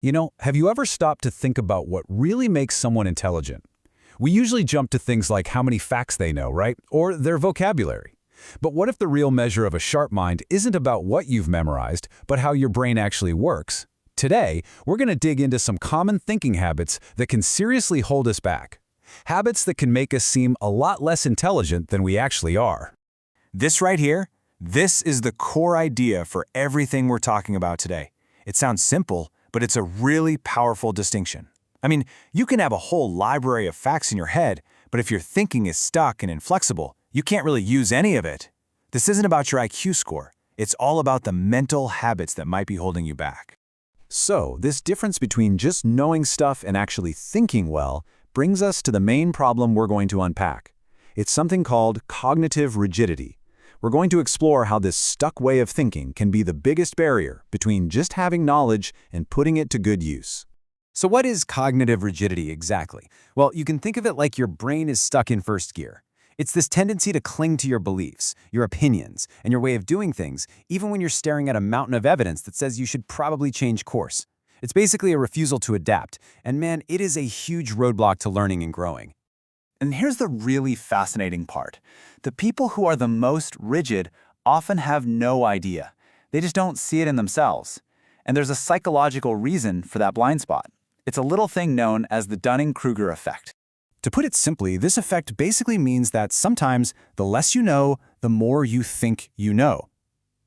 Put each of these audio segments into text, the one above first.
Have you ever stopped to think about what really makes someone intelligent? We usually jump to things like how many facts they know, right? Or their vocabulary. But what if the real measure of a sharp mind isn't about what you've memorized, but how your brain actually works? Today, we're going to dig into some common thinking habits that can seriously hold us back. Habits that can make us seem a lot less intelligent than we actually are. This right here, this is the core idea for everything we're talking about today. It sounds simple, but it's a really powerful distinction. I mean, you can have a whole library of facts in your head, but if your thinking is stuck and inflexible, you can't really use any of it. This isn't about your IQ score. It's all about the mental habits that might be holding you back. So, this difference between just knowing stuff and actually thinking well brings us to the main problem we're going to unpack. It's something called cognitive rigidity. We're going to explore how this stuck way of thinking can be the biggest barrier between just having knowledge and putting it to good use. So what is cognitive rigidity exactly? Well, you can think of it like your brain is stuck in first gear. It's this tendency to cling to your beliefs, your opinions, and your way of doing things, even when you're staring at a mountain of evidence that says you should probably change course. It's basically a refusal to adapt, and man, it is a huge roadblock to learning and growing. And here's the really fascinating part. The people who are the most rigid often have no idea. They just don't see it in themselves. And there's a psychological reason for that blind spot. It's a little thing known as the Dunning-Kruger effect. To put it simply, this effect basically means that sometimes the less you know, the more you think you know.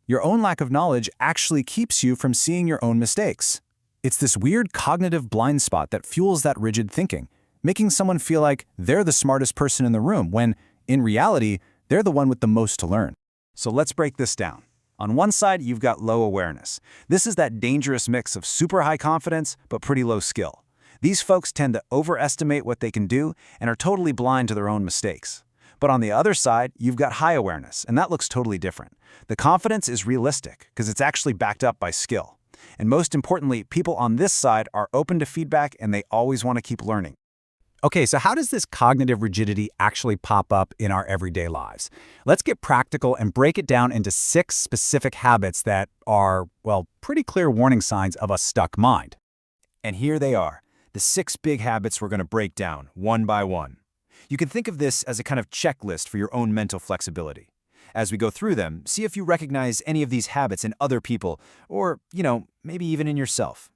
Your own lack of knowledge actually keeps you from seeing your own mistakes. It's this weird cognitive blind spot that fuels that rigid thinking, making someone feel like they're the smartest person in the room when, in reality, they're the one with the most to learn. So let's break this down. On one side, you've got low awareness. This is that dangerous mix of super high confidence but pretty low skill. These folks tend to overestimate what they can do and are totally blind to their own mistakes. But on the other side, you've got high awareness, and that looks totally different. The confidence is realistic because it's actually backed up by skill. And most importantly, people on this side are open to feedback and they always want to keep learning. Okay, so how does this cognitive rigidity actually pop up in our everyday lives? Let's get practical and break it down into 6 specific habits that are, well, pretty clear warning signs of a stuck mind. And here they are, the 6 big habits we're going to break down, one by one. You can think of this as a kind of checklist for your own mental flexibility. As we go through them, see if you recognize any of these habits in other people, or, maybe even in yourself.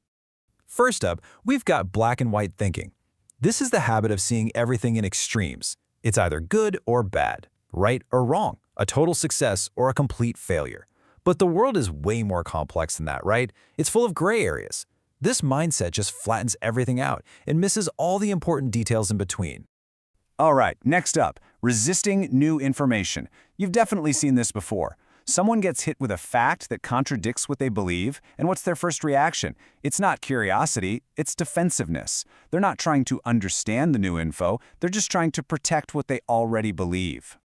First up, we've got black and white thinking. This is the habit of seeing everything in extremes. It's either good or bad, right or wrong, a total success or a complete failure. But the world is way more complex than that, right? It's full of gray areas. This mindset just flattens everything out and misses all the important details in between. All right, next up, resisting new information. You've definitely seen this before. Someone gets hit with a fact that contradicts what they believe, and what's their first reaction? It's not curiosity, it's defensiveness. They're not trying to understand the new info, they're just trying to protect what they already believe.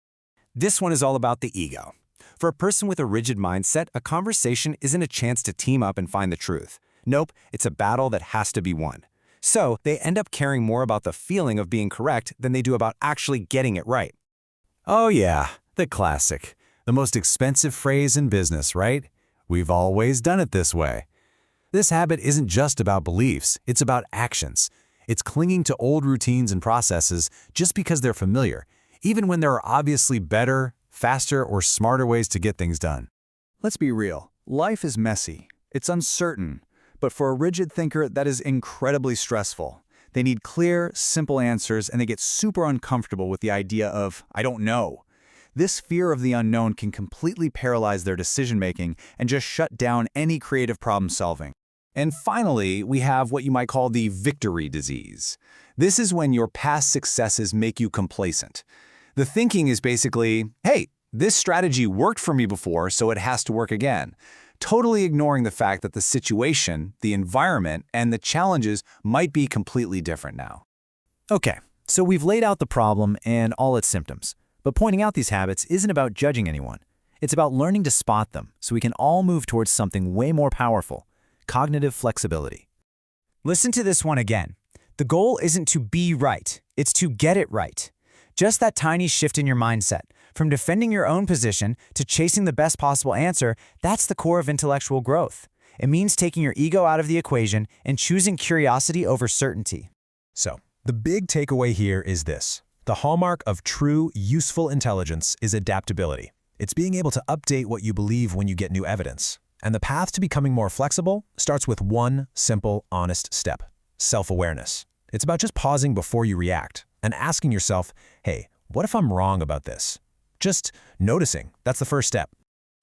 This one is all about the ego. For a person with a rigid mindset, a conversation isn't a chance to team up and find the truth. Nope, it's a battle that has to be won. So they end up caring more about the feeling of being correct than they do about actually getting it right. Oh yeah, the classic. The most expensive phrase in business, right? We've always done it this way. This habit isn't just about beliefs, it's about actions. It's clinging to old routines and processes just because they're familiar, even when there are obviously better, faster, or smarter ways to get things done. Let's be real. Life is messy. It's uncertain. But for a rigid thinker, that is incredibly stressful. They need clear, simple answers, and they get super uncomfortable with the idea of, I don't know. This fear of the unknown can completely paralyze their decision-making and just shut down any creative problem-solving. And finally, we have what you might call the victory disease. This is when your past successes make you complacent. The thinking is basically, hey, this strategy worked for me before, so it has to work again. Totally ignoring the fact that the situation, the environment, and the challenges might be completely different now. Okay, so we've laid out the problem and all its symptoms. But pointing out these habits isn't about judging anyone. It's about learning to spot them so we can all move towards something way more powerful, cognitive flexibility. Listen to this one again. The goal isn't to be right, it's to get it right. Just that tiny shift in your mindset, from defending your own position to chasing the best possible answer, that's the core of intellectual growth. It means taking your ego out of the equation and choosing curiosity over certainty. So, the big takeaway here is this. The hallmark of true, useful intelligence is adaptability. It's being able to update what you believe when you get new evidence. And the path to becoming more flexible starts with one simple, honest step: self-awareness. It's about just pausing before you react and asking yourself, hey, what if I'm wrong about this? Just noticing. That's the first step.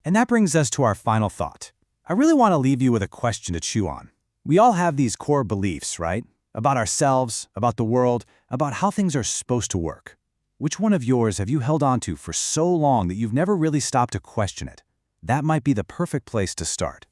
And that brings us to our final thought. I really want to leave you with a question to chew on. We all have these core beliefs, right? About ourselves, about the world, about how things are supposed to work. Which one of yours have you held on to for so long that you've never really stopped to question it? That might be the perfect place to start.